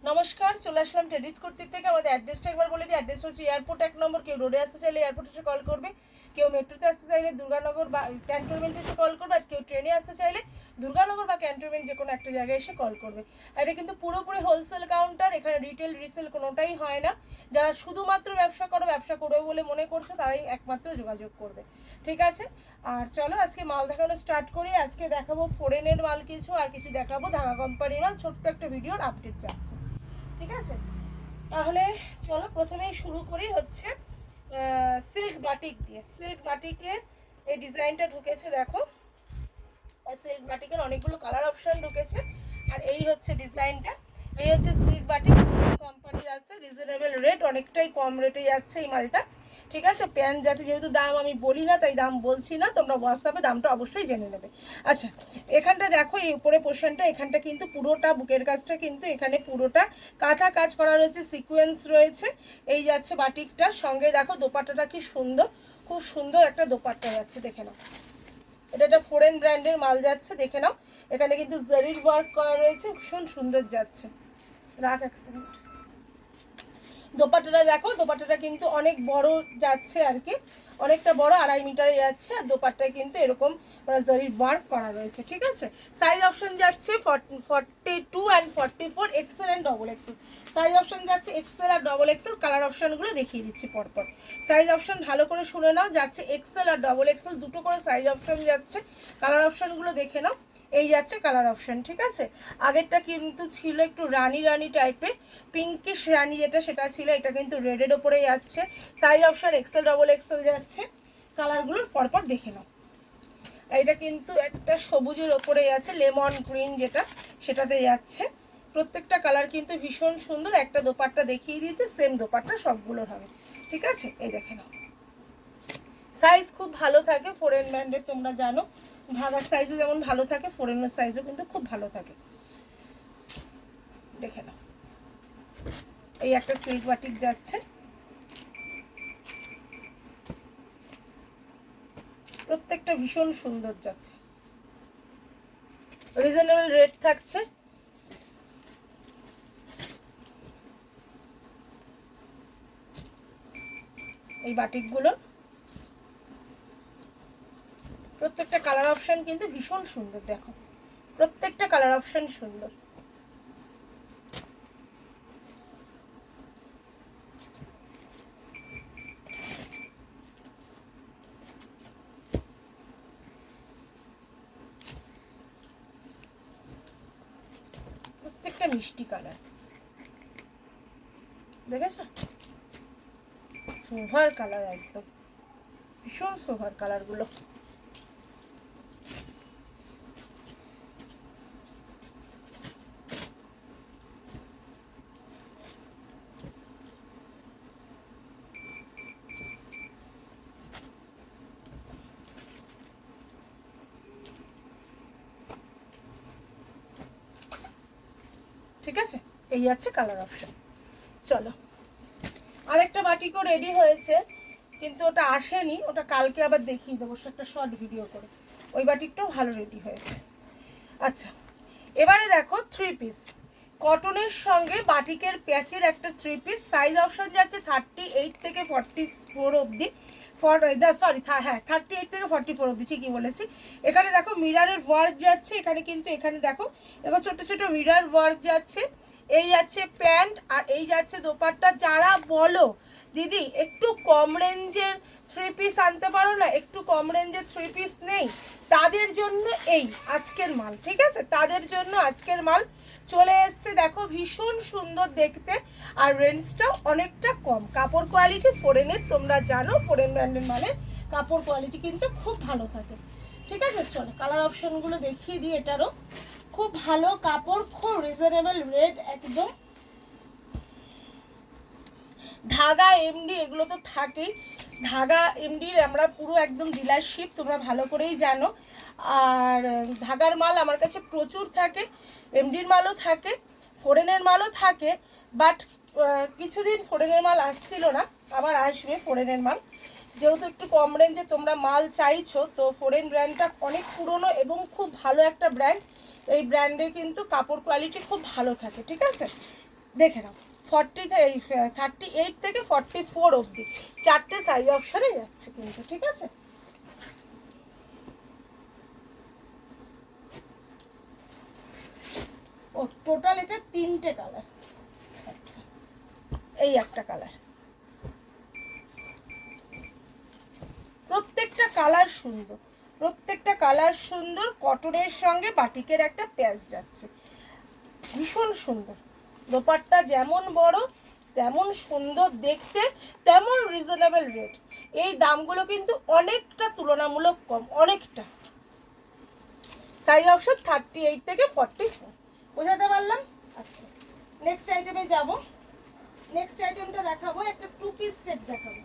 নমস্কার, চলে আসলাম টেডিস কুর্তির থেকে। আমাদের অ্যাড্রেসটা একবার বলে দিই। অ্যাড্রেস হচ্ছে এয়ারপোর্ট 1 নম্বর। কেউ রোডে আসতে চাইলে এয়ারপোর্ট এসে কল করবে, কেউ মেট্রোতে আসতে চাইলে দুর্গানগর বা ক্যান্টনমেন্টে এসে কল করবে, আর কেউ ট্রেনে আসতে চাইলে দুর্গানগর বা ক্যান্টনমেন্ট যে কোনো একটা জায়গায় এসে কল করবে। আর এটা কিন্তু পুরোপুরি হোলসেল কাউন্টার, এখানে রিটেল রিসেল কোনোটাই হয় না। যারা শুধুমাত্র ব্যবসা করবে বলে মনে করছে তারাই একমাত্র যোগাযোগ করবে, ঠিক আছে? আর চলো আজকে মাল দেখানো স্টার্ট করি। আজকে দেখাবো ফরেনের মাল কিছু, আর কিছু দেখাবো ঢাকা কোম্পানির মাল। ছোট্ট একটা ভিডিওর আপডেট যাচ্ছে, ঠিক আছে? তাহলে চলো প্রথমেই শুরু করি হচ্ছে সিল্ক বাটিক দিয়ে। সিল্ক বাটিকের এই ডিজাইনটা ঢুকেছে, দেখো। সিল্ক বাটিকের অনেকগুলো কালার অপশন ঢুকেছে, আর এই হচ্ছে ডিজাইনটা। এই হচ্ছে সিল্ক বাটিক কোম্পানির আছে, রিজনেবল রেট, অনেকটাই কম রেটে যাচ্ছে এই মালটা, ঠিক আছে? প্যান্ট যাচ্ছে, যেহেতু দাম আমি বলি না তাই দাম বলছি না, তোমরা হোয়াটসঅ্যাপে দামটা অবশ্যই জেনে নেবে। আচ্ছা, এখানটা দেখো, এই উপরে পোর্শনটা, এখানটা কিন্তু পুরোটা বুকের কাজটা কিন্তু এখানে পুরোটা কাঁথা কাজ করা রয়েছে, সিকোয়েন্স রয়েছে। এই যাচ্ছে বাটিকটার সঙ্গে, দেখো দোপাট্টাটা কি সুন্দর, খুব সুন্দর একটা দোপাট্টা যাচ্ছে, দেখে নাও। এটা একটা ফরেন ব্র্যান্ডের মাল যাচ্ছে, দেখে নাও। এখানে কিন্তু জারির ওয়ার্ক করা রয়েছে, ভীষণ সুন্দর যাচ্ছে। রাখ এক সেকেন্ড। দোপাট্টাটা দেখো, দোপাট্টাটা কিন্তু অনেক বড় যাচ্ছে আর কি, অনেকটা বড়, 2.5 মিটারে যাচ্ছে। আর দোপাট্টায় কিন্তু এরকম জারির ওয়ার্ক করা রয়েছে, ঠিক আছে? সাইজ অপশন যাচ্ছে 42 and 44, XL and double XL. Size option যাচ্ছে এক্সেল আর ডবল এক্সেল। কালার অপশনগুলো দেখিয়ে দিচ্ছি পরপর। সাইজ অপশন ভালো করে শুনে নাও, যাচ্ছে এক্সেল আর ডবল এক্সেল, দুটো করে সাইজ অপশন যাচ্ছে। কালার অপশনগুলো দেখে নাও। এই যাচ্ছে কালার অপশন, ঠিক আছে? আগেরটা কিন্তু ছিল একটু রানি রানি টাইপের, পিঙ্কিশ রানি যেটা, সেটা ছিল। এটা কিন্তু রেডের ওপরে যাচ্ছে। Size option XL double XL যাচ্ছে। কালারগুলো পরপর দেখে নাও। এটা কিন্তু একটা সবুজের ওপরে যাচ্ছে, লেমন গ্রিন যেটা, সেটাতে যাচ্ছে। প্রত্যেকটা কালার কিন্তু ভীষণ সুন্দর। একটা দোপাট্টা দেখিয়ে দিয়েছে, সেম দোপাট্টা সবগুলোর হবে, ঠিক আছে? এই দেখে নাও। সাইজ খুব ভালো থাকে ফরেন ব্র্যান্ডের, তোমরা জানো। ঢাকার সাইজও যেমন ভালো থাকে, ফরেনের সাইজও কিন্তু খুব ভালো থাকে, দেখে নাও। এই একটা সিল্ক বাটিক যাচ্ছে, প্রত্যেকটা ভীষণ সুন্দর যাচ্ছে, রিজনেবল রেট থাকছে। এই বাটিকগুলো প্রত্যেকটা কালার অপশন কিন্তু ভীষণ সুন্দর, দেখো প্রত্যেকটা কালার অপশন সুন্দর। প্রত্যেকটা মিষ্টি কালার, দেখেছো? সোভার কালার, একদম ভীষণ সোভার কালারগুলো। ঠিক আছে, এই আছে কালার অপশন। চলো, আরেকটা বাটিকও রেডি হয়েছে, কিন্তু ওটা আসেনি, ওটা কালকে আবার দেখিয়ে দেবো একটা শর্ট ভিডিও করে। ওই বাটিকটাও ভালো রেডি হয়েছে। আচ্ছা, এবারে দেখো 3 পিস কটনের সঙ্গে বাটিকের প্যাচের একটা 3 পিস। সাইজ অপশন যাচ্ছে 38 থেকে 44 অবধি। সরি, হ্যাঁ 38 থেকে 44 অবধি, ঠিকই বলেছি। এখানে দেখো মিরারের ওয়ার্ক যাচ্ছে, এখানে কিন্তু এখানে দেখো এবার ছোট ছোট মিরার ওয়ার্ক যাচ্ছে। এই যাচ্ছে প্যান্ট, আর এই যাচ্ছে দোপাট্টা। যারা বলো দিদি একটু কম রেঞ্জের 3 পিস আনতে পারো না, একটু কম রেঞ্জের 3 পিস নেই, তাদের জন্য এই আজকের মাল, ঠিক আছে? তাদের জন্য আজকের মাল চলে এসছে। দেখো ভীষণ সুন্দর দেখতে, আর রেঞ্জটাও অনেকটা কম। কাপড় কোয়ালিটি ফরেনের, তোমরা জানো ফরেন ব্র্যান্ডের মালের কাপড় কোয়ালিটি কিন্তু খুব ভালো থাকে, ঠিক আছে? চলো কালার অপশনগুলো দেখিয়ে দিই। এটারও খুব ভালো কাপড়, খুব রিজনেবল রেট একদম। ধাগা এমডি এগুলো তো থাকেই, ধাগা এমডির আমরা পুরো একদম ডিলারশিপ, তোমরা ভালো করেই জানো। আর ধাগার মাল আমার কাছে প্রচুর থাকে, এমডির মালও থাকে, ফরেনের মালও থাকে। বাট কিছুদিন ফরেনের মাল আসছিল না, আবার আসবে ফরেনের মাল, যেহেতু একটু কম রেঞ্জে তোমরা মাল চাইছো। তো ফরেন ব্র্যান্ডটা অনেক পুরনো এবং খুব ভালো একটা ব্র্যান্ড। এই ব্র্যান্ডে কিন্তু কাপড় কোয়ালিটি খুব ভালো থাকে, ঠিক আছে? দেখে নাও 38 থেকে 44 অবধি 4টে সাইজ অপশানে যাচ্ছে কিন্তু, ঠিক আছে। ও টোটাল এটা 3টে কালার। আচ্ছা, এই একটা কালার, প্রত্যেকটা কালার সুন্দর, প্রত্যেকটা কালার সুন্দর। কটনের সঙ্গে বাটিকের একটা প্যাচ যাচ্ছে, ভীষণ সুন্দর। দোপাট্টা যেমন বড় তেমন সুন্দর দেখতে, তেমন রিজনেবল রেট। এই দামগুলো কিন্তু অনেকটা তুলনামূলক কম, অনেকটা। সাইজ অপশন 38 থেকে 44, বোঝাতে পারলাম। আচ্ছা, নেক্সট আইটেমে যাব। নেক্সট আইটেমটা দেখাবো, একটা 2 পিস সেট দেখাবো।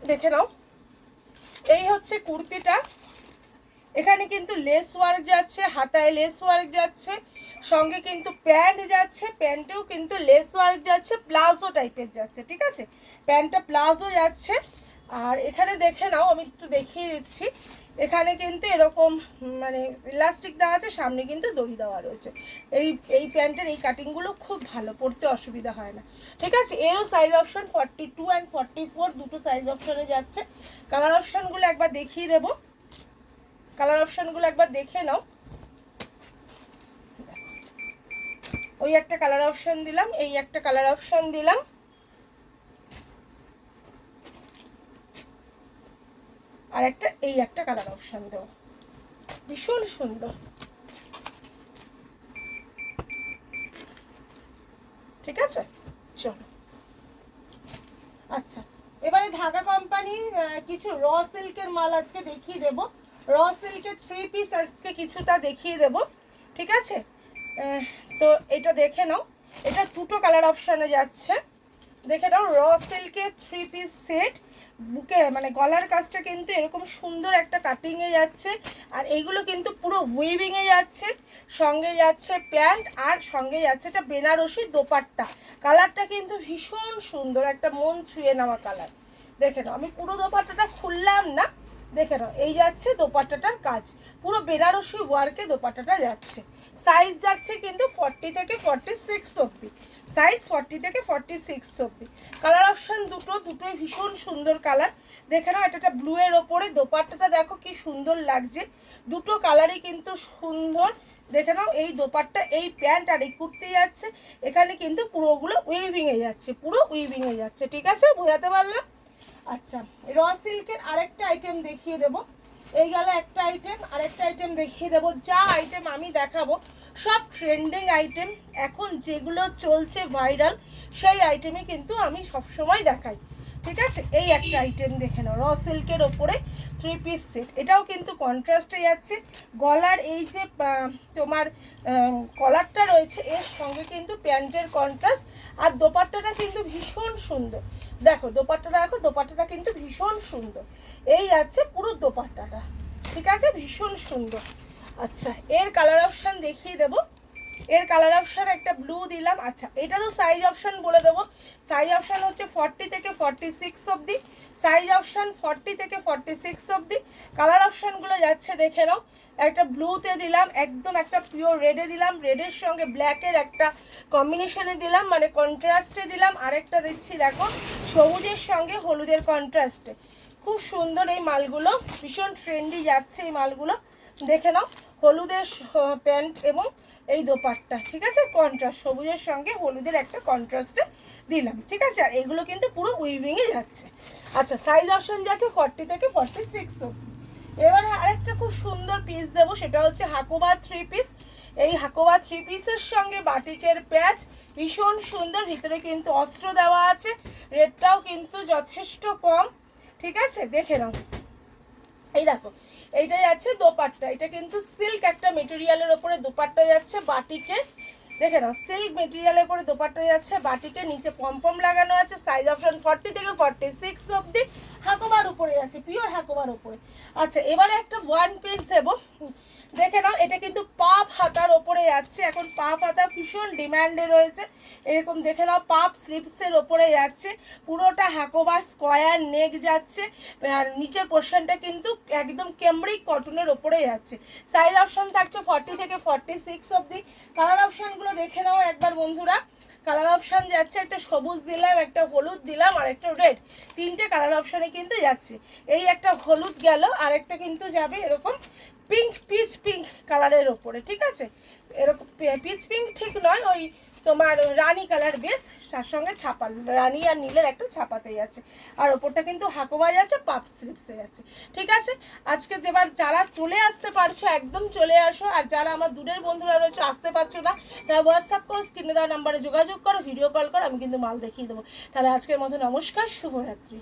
দেখে নাও, এই হচ্ছে কুর্তিটা। এখানে কিন্তু লেস ওয়ার্ক যাচ্ছে, হাতায় লেস ওয়ার্ক যাচ্ছে, সঙ্গে কিন্তু প্যান্ট যাচ্ছে, প্যান্টেও কিন্তু লেস ওয়ার্ক যাচ্ছে, প্লাজো টাইপের যাচ্ছে, ঠিক আছে। প্যান্টটা প্লাজো যাচ্ছে। আর এখানে দেখে নাও, আমি একটু দেখিয়ে দিচ্ছি। এখানে কিন্তু এরকম মানে ইলাস্টিক দেওয়া আছে, সামনে কিন্তু দড়ি দেওয়া রয়েছে। এই প্যান্টের এই কাটিংগুলো খুব ভালো, পরতে অসুবিধা হয় না, ঠিক আছে। এরও সাইজ অপশন 42 অ্যান্ড 44, দুটো সাইজ অপশনে যাচ্ছে। কালার অপশানগুলো একবার দেখিয়ে দেবো, কালার অপশানগুলো একবার দেখে নাও। ওই একটা কালার অপশান দিলাম, এই একটা কালার অপশান দিলাম, আর একটা এই একটা কালার অপশান দেবো, ভীষণ সুন্দর, ঠিক আছে। চলো, আচ্ছা, এবারে ধাগা কোম্পানির কিছু র সিল্কের মাল আজকে দেখিয়ে দেবো। র সিল্কের 3 পিস আজকে কিছুটা দেখিয়ে দেব, ঠিক আছে। তো এটা দেখে নাও, এটা দুটো কালার অপশানে যাচ্ছে। দেখে নাও, র সিল্কের 3 পিস সেট। বুকে মানে গলার কাজটা কিন্তু এরকম সুন্দর একটা কাটিংয়ে যাচ্ছে, আর এইগুলো কিন্তু পুরো উইভিংয়ে যাচ্ছে। সঙ্গে যাচ্ছে প্যান্ট, আর সঙ্গে যাচ্ছে একটা বেনারসি দোপাট্টা। কালারটা কিন্তু ভীষণ সুন্দর, একটা মন ছুঁয়ে নেওয়া কালার। দেখে নাও, আমি পুরো দোপাট্টাটা খুললাম না, দেখে নাও, এই যাচ্ছে দোপাট্টাটার কাজ, পুরো বেনারসি ওয়ার্কে দোপাট্টাটা যাচ্ছে। সাইজ যাচ্ছে কিন্তু 40 থেকে 46 অবধি, সাইজ 40 থেকে 46 অবধি। কালার অপশান দুটোই ভীষণ সুন্দর কালার। দেখে নাও, এটা ব্লু এর ওপরে দোপাট্টাটা দেখো কি সুন্দর লাগছে, দুটো কালারই কিন্তু সুন্দর। দেখে নাও, এই দোপাট্টা, এই প্যান্ট আর এই কুর্তি যাচ্ছে, এখানে কিন্তু পুরোগুলো উইভিংয়ে যাচ্ছে, পুরো উইভিংয়ে যাচ্ছে, ঠিক আছে, বোঝাতে পারলাম। আচ্ছা, র সিল্কের আরেকটা আইটেম দেখিয়ে দেব। এই গেল একটা আইটেম, আরেকটা আইটেম দেখিয়ে দেব। যা আইটেম আমি দেখাবো সব ট্রেন্ডিং আইটেম, এখন যেগুলো চলছে ভাইরাল, সেই আইটেমই কিন্তু আমি সবসময় দেখাই, ঠিক আছে। এই একটা আইটেম দেখে নাও, র সিল্কের ওপরে 3 পিস সেট। এটাও কিন্তু কন্ট্রাস্টে যাচ্ছে। গলার এই যে তোমার কলারটা রয়েছে, এর সঙ্গে কিন্তু প্যান্টের কন্ট্রাস্ট, আর দোপাট্টাটা কিন্তু ভীষণ সুন্দর। দেখো দোপাট্টাটা, দেখো দোপাট্টাটা কিন্তু ভীষণ সুন্দর। এই যাচ্ছে পুরো দোপাট্টাটা, ঠিক আছে, ভীষণ সুন্দর। আচ্ছা, এর কালার অপশান দেখিয়ে দেব। এর কালার অপশান একটা ব্লু দিলাম। আচ্ছা, এটারও সাইজ অপশান বলে দেবো। সাইজ অপশান হচ্ছে 40 থেকে 46 অবধি, সাইজ অপশান 40 থেকে 46 অবধি। কালার অপশানগুলো যাচ্ছে দেখে নাও, একটা ব্লুতে দিলাম, একদম একটা পিওর রেডে দিলাম, রেডের সঙ্গে ব্ল্যাকের একটা কম্বিনেশনে দিলাম, মানে কন্ট্রাস্টে দিলাম। আরেকটা দিচ্ছি দেখো, সবুজের সঙ্গে হলুদের কন্ট্রাস্টে। খুব সুন্দর এই মালগুলো, ভীষণ ট্রেন্ডি যাচ্ছে এই মালগুলো। দেখে নাও, হলুদের প্যান্ট এবং এই দোপাট্টা, ঠিক আছে, কন্ট্রাস্ট, সবুজের সঙ্গে হলুদের একটা কন্ট্রাস্টে দিলাম, ঠিক আছে। আর এগুলো কিন্তু পুরো উইভিংয়ে যাচ্ছে। আচ্ছা, সাইজ অপশন যাচ্ছে 40 থেকে 46 অবধি। এবারে আরেকটা খুব সুন্দর পিস দেবো, সেটা হচ্ছে হাকোবা 3 পিস। এই হাকোবা 3 পিসের সঙ্গে বাটিকের প্যাচ, ভীষণ সুন্দর। ভিতরে কিন্তু অস্ত্র দেওয়া আছে, রেটটাও কিন্তু যথেষ্ট কম, ঠিক আছে। দেখে নাও, এই দেখো, এইটা যাচ্ছে দোপাট্টা, এটা কিন্তু সিল্ক একটা মেটেরিয়ালের ওপরে দোপাট্টা যাচ্ছে বাটিকের। দেখে নাও, সিল্ক মেটেরিয়ালের উপরে দোপাট্টা যাচ্ছে বাটিকের, নিচে পমপম লাগানো আছে। সাইজ অপশন 40 থেকে 46 অবধি, হাকোবার উপরে আছে, পিওর হাকোবার উপরে। আচ্ছা, এবারে একটা ওয়ান পিস দেবো। দেখে নাও, এটা কিন্তু পাপ হাতার ওপরে যাচ্ছে, এখন পাপ হাতা ভীষণ ডিমান্ডে রয়েছে। এরকম দেখে নাও, পাপ স্লিপসের ওপরে যাচ্ছে, পুরোটা হাকোবা স্কোয়ার নেক যাচ্ছে, আর নিচের পোর্শনটা কিন্তু একদম ক্যামব্রিক কটনের ওপরে যাচ্ছে। সাইজ অপশন থাকছে 40 থেকে 46 অবধি। কালার অপশানগুলো দেখে নাও একবার বন্ধুরা। কালার অপশান যাচ্ছে, একটা সবুজ দিলাম, একটা হলুদ দিলাম, আর একটা রেড, তিনটে কালার অপশানে কিন্তু যাচ্ছে। এই একটা হলুদ গেল, আর একটা কিন্তু যাবে এরকম পিঙ্ক, পিচ পিঙ্ক কালারের ওপরে, ঠিক আছে। এরকম পিচ পিঙ্ক ঠিক নয়, ওই তোমার রানি কালার বেশ, তার সঙ্গে ছাপা রানি আর নীলের একটা ছাপাতে যাচ্ছে, আর ওপরটা কিন্তু হাকোবা যাচ্ছে, পাপ স্লিপসে যাচ্ছে, ঠিক আছে। আজকে এবার যারা চলে আসতে পারছো একদম চলে আসো, আর যারা আমার দূরের বন্ধুরা রয়েছে আসতে পারছো না, তারা হোয়াটসঅ্যাপ করো, স্ক্রিনে দেওয়া নাম্বারে যোগাযোগ করো, ভিডিও কল করো, আমি কিন্তু মাল দেখিয়ে দেবো। তাহলে আজকের মতো নমস্কার, শুভরাত্রি।